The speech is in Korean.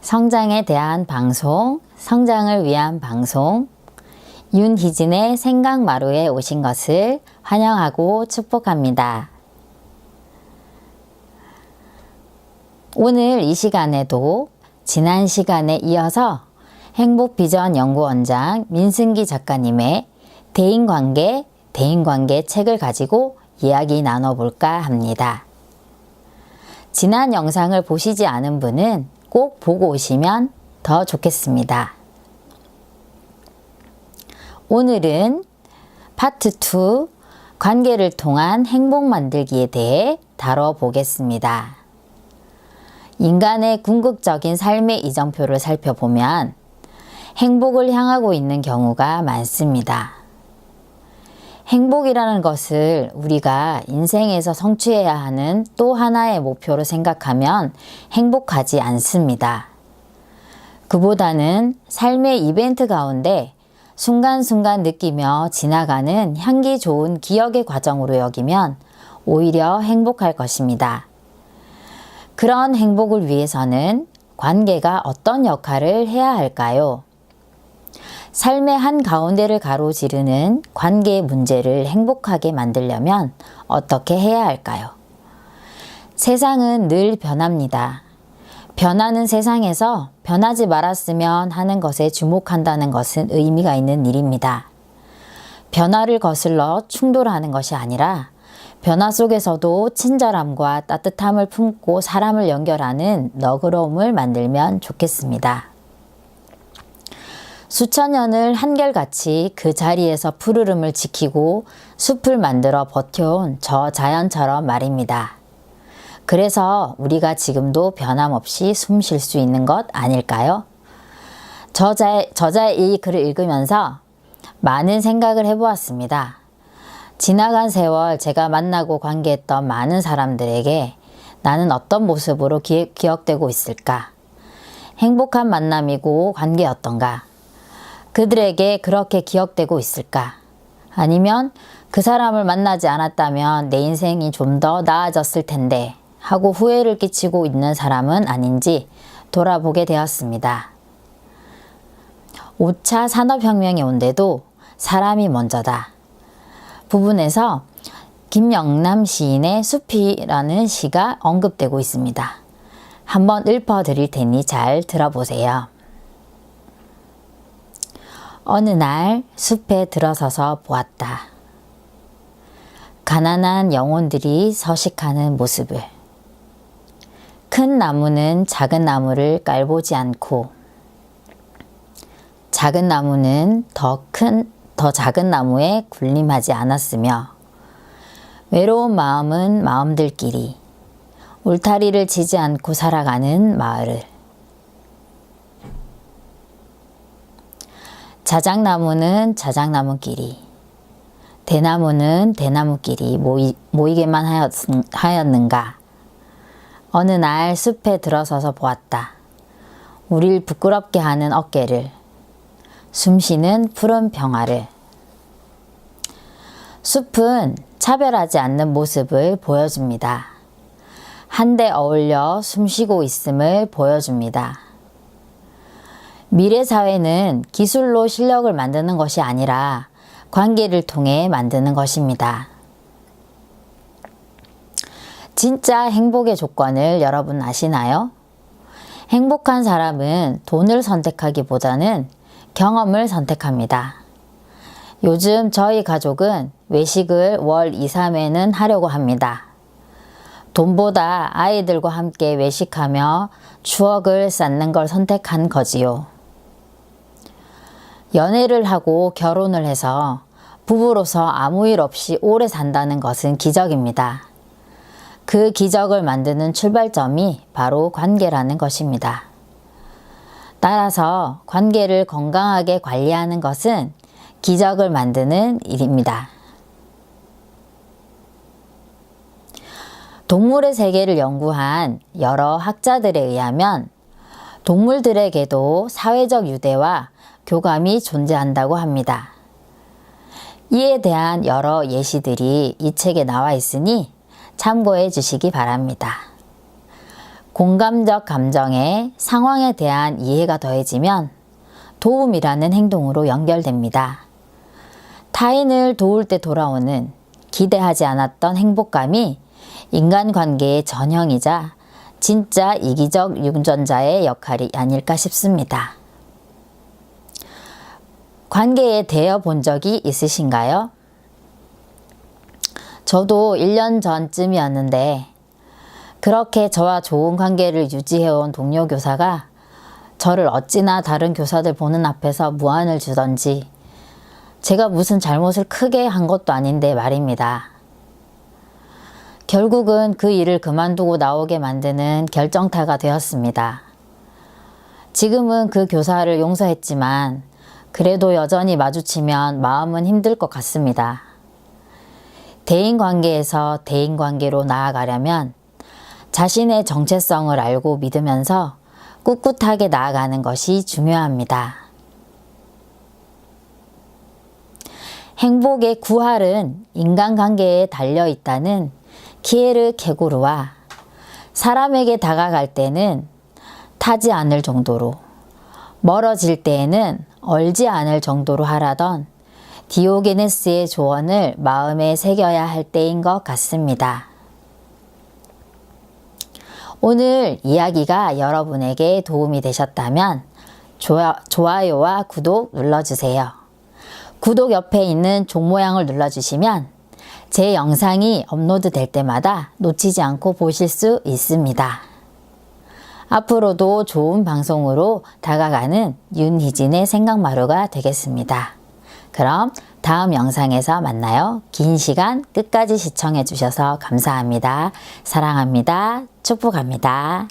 성장에 대한 방송, 성장을 위한 방송, 윤희진의 생각마루에 오신 것을 환영하고 축복합니다. 오늘 이 시간에도 지난 시간에 이어서 행복비전연구원장 민승기 작가님의 대인관계 책을 가지고 이야기 나눠볼까 합니다. 지난 영상을 보시지 않은 분은 꼭 보고 오시면 더 좋겠습니다. 오늘은 파트 2 관계를 통한 행복 만들기에 대해 다뤄보겠습니다. 인간의 궁극적인 삶의 이정표를 살펴보면 행복을 향하고 있는 경우가 많습니다. 행복이라는 것을 우리가 인생에서 성취해야 하는 또 하나의 목표로 생각하면 행복하지 않습니다. 그보다는 삶의 이벤트 가운데 순간순간 느끼며 지나가는 향기 좋은 기억의 과정으로 여기면 오히려 행복할 것입니다. 그런 행복을 위해서는 관계가 어떤 역할을 해야 할까요? 삶의 한가운데를 가로지르는 관계 문제를 행복하게 만들려면 어떻게 해야 할까요? 세상은 늘 변합니다. 변하는 세상에서 변하지 말았으면 하는 것에 주목한다는 것은 의미가 있는 일입니다. 변화를 거슬러 충돌하는 것이 아니라 변화 속에서도 친절함과 따뜻함을 품고 사람을 연결하는 너그러움을 만들면 좋겠습니다. 수천 년을 한결같이 그 자리에서 푸르름을 지키고 숲을 만들어 버텨온 저 자연처럼 말입니다. 그래서 우리가 지금도 변함없이 숨 쉴 수 있는 것 아닐까요? 저자의 이 글을 읽으면서 많은 생각을 해보았습니다. 지나간 세월 제가 만나고 관계했던 많은 사람들에게 나는 어떤 모습으로 기억되고 있을까? 행복한 만남이고 관계였던가? 그들에게 그렇게 기억되고 있을까? 아니면 그 사람을 만나지 않았다면 내 인생이 좀 더 나아졌을 텐데 하고 후회를 끼치고 있는 사람은 아닌지 돌아보게 되었습니다. 5차 산업혁명이 온데도 사람이 먼저다. 부분에서 김영남 시인의 숲이라는 시가 언급되고 있습니다. 한번 읊어드릴 테니 잘 들어보세요. 어느 날 숲에 들어서서 보았다. 가난한 영혼들이 서식하는 모습을. 큰 나무는 작은 나무를 깔보지 않고 작은 나무는 더 작은 나무에 군림하지 않았으며 외로운 마음은 마음들끼리 울타리를 치지 않고 살아가는 마을을. 자작나무는 자작나무끼리, 대나무는 대나무끼리 모이게만 하였는가. 어느 날 숲에 들어서서 보았다. 우릴 부끄럽게 하는 어깨를, 숨쉬는 푸른 평화를. 숲은 차별하지 않는 모습을 보여줍니다. 한데 어울려 숨쉬고 있음을 보여줍니다. 미래 사회는 기술로 실력을 만드는 것이 아니라 관계를 통해 만드는 것입니다. 진짜 행복의 조건을 여러분 아시나요? 행복한 사람은 돈을 선택하기보다는 경험을 선택합니다. 요즘 저희 가족은 외식을 월 2, 3회는 하려고 합니다. 돈보다 아이들과 함께 외식하며 추억을 쌓는 걸 선택한 거지요. 연애를 하고 결혼을 해서 부부로서 아무 일 없이 오래 산다는 것은 기적입니다. 그 기적을 만드는 출발점이 바로 관계라는 것입니다. 따라서 관계를 건강하게 관리하는 것은 기적을 만드는 일입니다. 동물의 세계를 연구한 여러 학자들에 의하면 동물들에게도 사회적 유대와 교감이 존재한다고 합니다. 이에 대한 여러 예시들이 이 책에 나와 있으니 참고해 주시기 바랍니다. 공감적 감정에 상황에 대한 이해가 더해지면 도움이라는 행동으로 연결됩니다. 타인을 도울 때 돌아오는 기대하지 않았던 행복감이 인간관계의 전형이자 진짜 이기적 유전자의 역할이 아닐까 싶습니다. 관계에 대여 본 적이 있으신가요? 저도 1년 전쯤이었는데 그렇게 저와 좋은 관계를 유지해온 동료 교사가 저를 어찌나 다른 교사들 보는 앞에서 무안을 주던지 제가 무슨 잘못을 크게 한 것도 아닌데 말입니다. 결국은 그 일을 그만두고 나오게 만드는 결정타가 되었습니다. 지금은 그 교사를 용서했지만 그래도 여전히 마주치면 마음은 힘들 것 같습니다. 대인관계에서 대인관계로 나아가려면 자신의 정체성을 알고 믿으면서 꿋꿋하게 나아가는 것이 중요합니다. 행복의 구할은 인간관계에 달려있다는 키에르 케고르와 사람에게 다가갈 때는 타지 않을 정도로 멀어질 때에는 얼지 않을 정도로 하라던 디오게네스의 조언을 마음에 새겨야 할 때인 것 같습니다. 오늘 이야기가 여러분에게 도움이 되셨다면 좋아요와 구독 눌러주세요. 구독 옆에 있는 종 모양을 눌러주시면 제 영상이 업로드 될 때마다 놓치지 않고 보실 수 있습니다. 앞으로도 좋은 방송으로 다가가는 윤희진의 생각마루가 되겠습니다. 그럼 다음 영상에서 만나요. 긴 시간 끝까지 시청해 주셔서 감사합니다. 사랑합니다. 축복합니다.